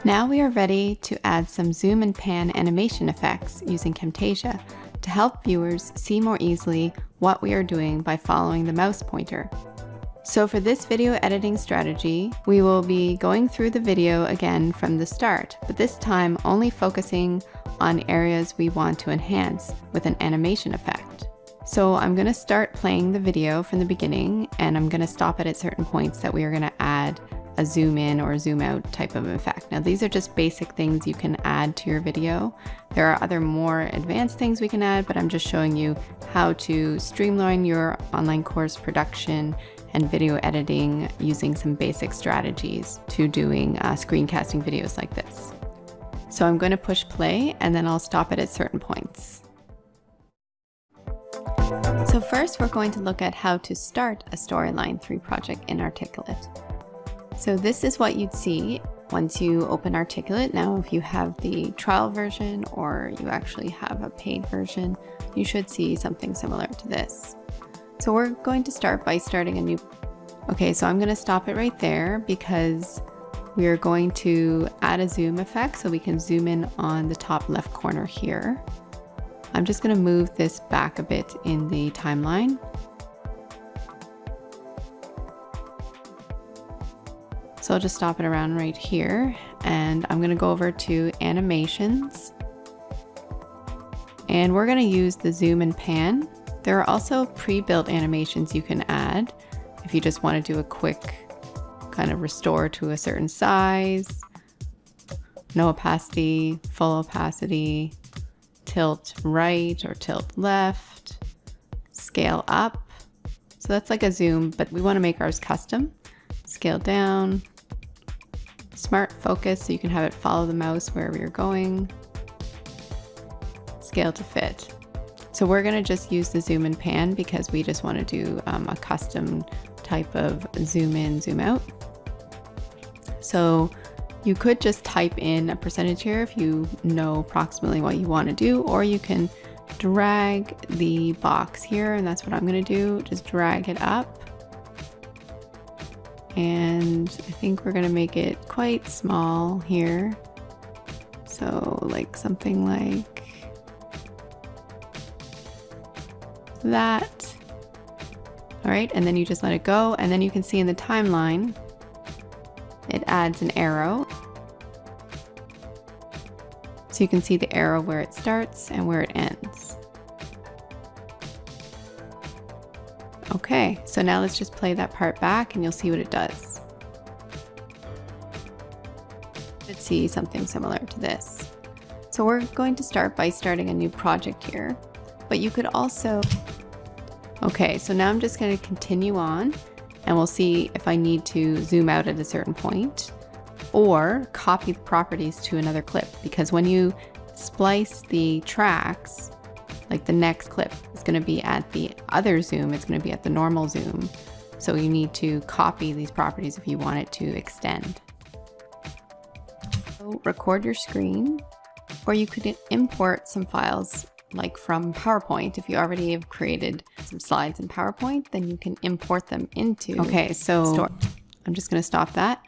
Now we are ready to add some zoom and pan animation effects using Camtasia to help viewers see more easily what we are doing by following the mouse pointer. So for this video editing strategy, we will be going through the video again from the start, but this time only focusing on areas we want to enhance with an animation effect. So I'm going to start playing the video from the beginning, and I'm going to stop it at certain points that we are going to add a zoom in or zoom out type of effect. Now these are just basic things you can add to your video. There are other more advanced things we can add, but I'm just showing you how to streamline your online course production and video editing using some basic strategies to doing screencasting videos like this. So I'm going to push play and then I'll stop it at certain points. So first we're going to look at how to start a Storyline 3 project in Articulate. So this is what you'd see once you open Articulate. Now if you have the trial version or you actually have a paid version, you should see something similar to this. So we're going to start by starting a new... Okay, so I'm going to stop it right there because we're going to add a zoom effect so we can zoom in on the top left corner here. I'm just going to move this back a bit in the timeline. So I'll just stop it around right here, and I'm going to go over to Animations, and we're going to use the zoom and pan. There are also pre-built animations you can add if you just want to do a quick kind of restore to a certain size, no opacity, full opacity, tilt right or tilt left, scale up. So that's like a zoom, but we want to make ours custom. Scale down, smart focus so you can have it follow the mouse wherever you're going, scale to fit. So we're going to just use the zoom and pan because we just want to do a custom type of zoom in, zoom out. So you could just type in a percentage here if you know approximately what you want to do, or you can drag the box here, and that's what I'm going to do. Just drag it up. And I think we're going to make it quite small here. So like something like that. All right, and then you just let it go, and then you can see in the timeline it adds an arrow. So you can see the arrow where it starts and where it ends. Okay, so now let's just play that part back and you'll see what it does. Let's see something similar to this. So we're going to start by starting a new project here, but you could also... Okay, so now I'm just going to continue on and we'll see if I need to zoom out at a certain point or copy the properties to another clip, because when you splice the tracks, like the next clip is going to be at the other zoom, it's going to be at the normal zoom. So you need to copy these properties if you want it to extend. So record your screen, or you could import some files like from PowerPoint. If you already have created some slides in PowerPoint, then you can import them into... Okay, so I'm just going to stop that.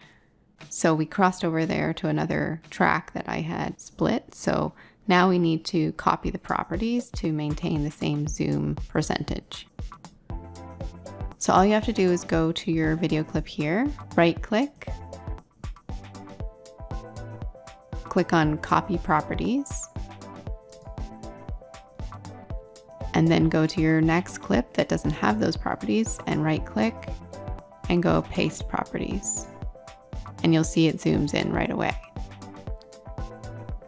So we crossed over there to another track that I had split. So now we need to copy the properties to maintain the same zoom percentage. So all you have to do is go to your video clip here, right click, click on Copy Properties, and then go to your next clip that doesn't have those properties and right click and go Paste Properties. And you'll see it zooms in right away.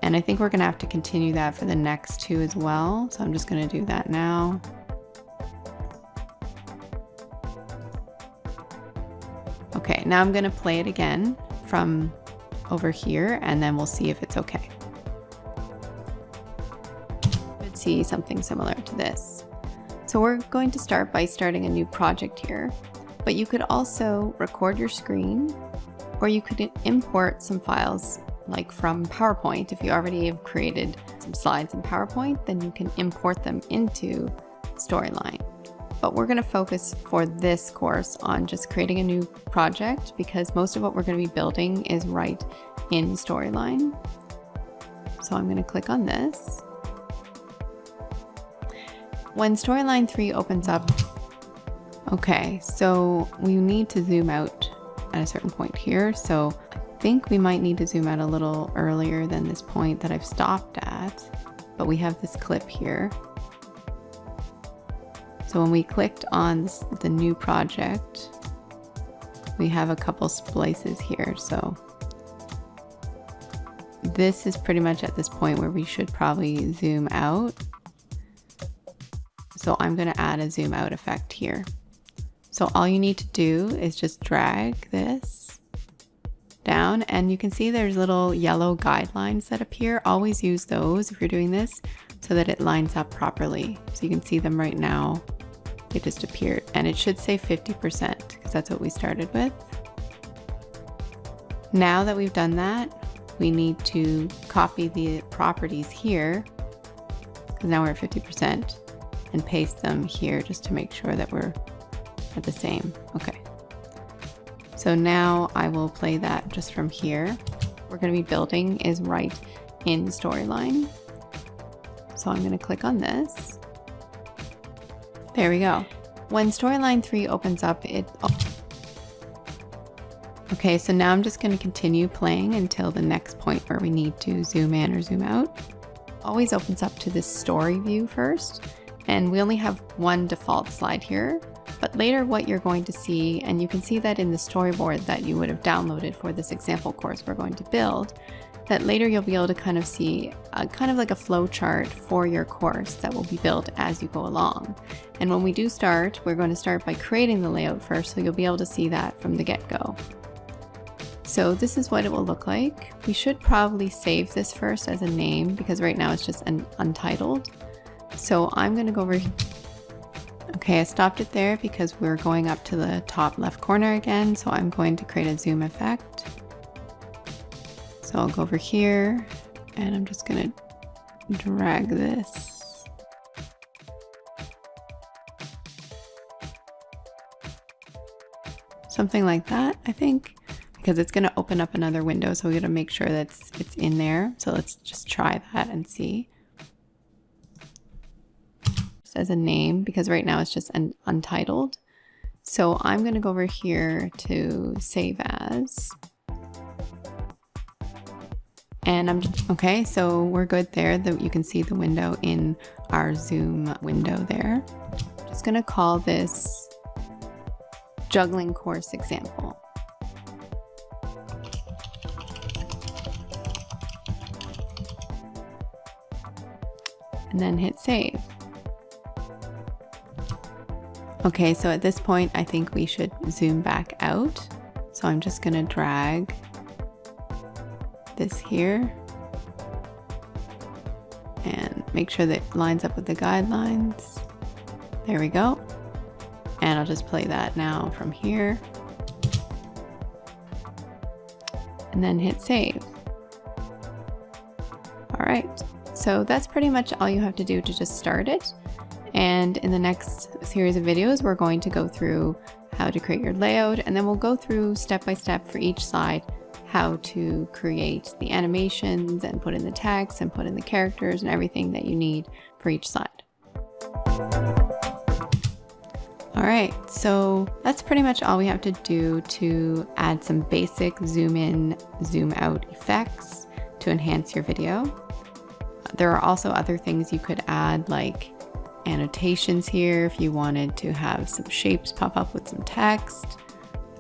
And I think we're going to have to continue that for the next two as well. So I'm just going to do that now. Okay, now I'm going to play it again from over here and then we'll see if it's okay. Should see something similar to this. So we're going to start by starting a new project here, but you could also record your screen, or you could import some files like from PowerPoint. If you already have created some slides in PowerPoint, then you can import them into Storyline. but we're going to focus for this course on just creating a new project because most of what we're going to be building is right in Storyline. So I'm going to click on this. When Storyline 3 opens up, okay, so we need to zoom out at a certain point here. So I think we might need to zoom out a little earlier than this point that I've stopped at, but we have this clip here. So when we clicked on the new project, we have a couple splices here. So this is pretty much at this point where we should probably zoom out. So I'm going to add a zoom out effect here. So all you need to do is just drag this down, and you can see there's little yellow guidelines that appear. Always use those if you're doing this so that it lines up properly. So you can see them right now. They just appeared, and it should say 50% because that's what we started with. Now that we've done that, we need to copy the properties here because now we're at 50%. And paste them here just to make sure that we're at the same. Okay. So now I will play that just from here. We're going to be building is right in Storyline. So I'm going to click on this. There we go. When Storyline 3 opens up, okay, so now I'm just going to continue playing until the next point where we need to zoom in or zoom out. Always opens up to this story view first. And we only have one default slide here, but later what you're going to see, and you can see that in the storyboard that you would have downloaded for this example course we're going to build, that later you'll be able to kind of see kind of like a flow chart for your course that will be built as you go along. And when we do start, we're going to start by creating the layout first, so you'll be able to see that from the get-go. So this is what it will look like. We should probably save this first as a name because right now it's just an untitled. So I'm going to go over here. Okay, I stopped it there because we're going up to the top left corner again. So I'm going to create a zoom effect. So I'll go over here and I'm just going to drag this. Something like that, I think, because it's going to open up another window. So we got to make sure that it's in there. So let's just try that and see. As a name because right now it's just an untitled. So I'm going to go over here to save as, and I'm just, okay, so we're good there. You can see the window in our zoom window there. Just going to call this juggling course example. And then hit save. Okay, so at this point, I think we should zoom back out. So I'm just gonna drag this here and make sure that it lines up with the guidelines. There we go. And I'll just play that now from here. And then hit save. All right, so that's pretty much all you have to do to just start it. And in the next series of videos, we're going to go through how to create your layout, and then we'll go through step by step for each side how to create the animations and put in the text and put in the characters and everything that you need for each side. All right, so that's pretty much all we have to do to add some basic zoom in, zoom out effects to enhance your video. There are also other things you could add, like annotations here if you wanted to have some shapes pop up with some text,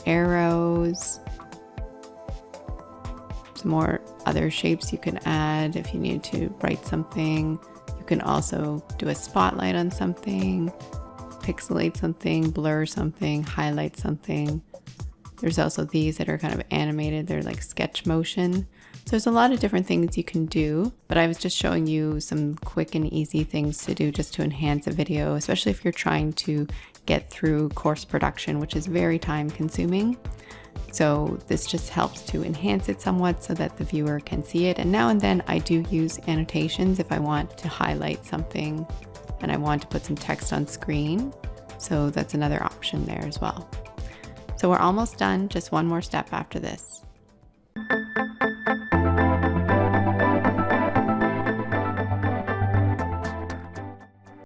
arrows, some more other shapes you can add if you need to write something. You can also do a spotlight on something, pixelate something, blur something, highlight something. There's also these that are kind of animated. They're like sketch motion. So there's a lot of different things you can do, but I was just showing you some quick and easy things to do just to enhance a video, especially if you're trying to get through course production, which is very time consuming. So this just helps to enhance it somewhat so that the viewer can see it. And now and then I do use annotations if I want to highlight something and I want to put some text on screen. So that's another option there as well. So we're almost done, just one more step after this.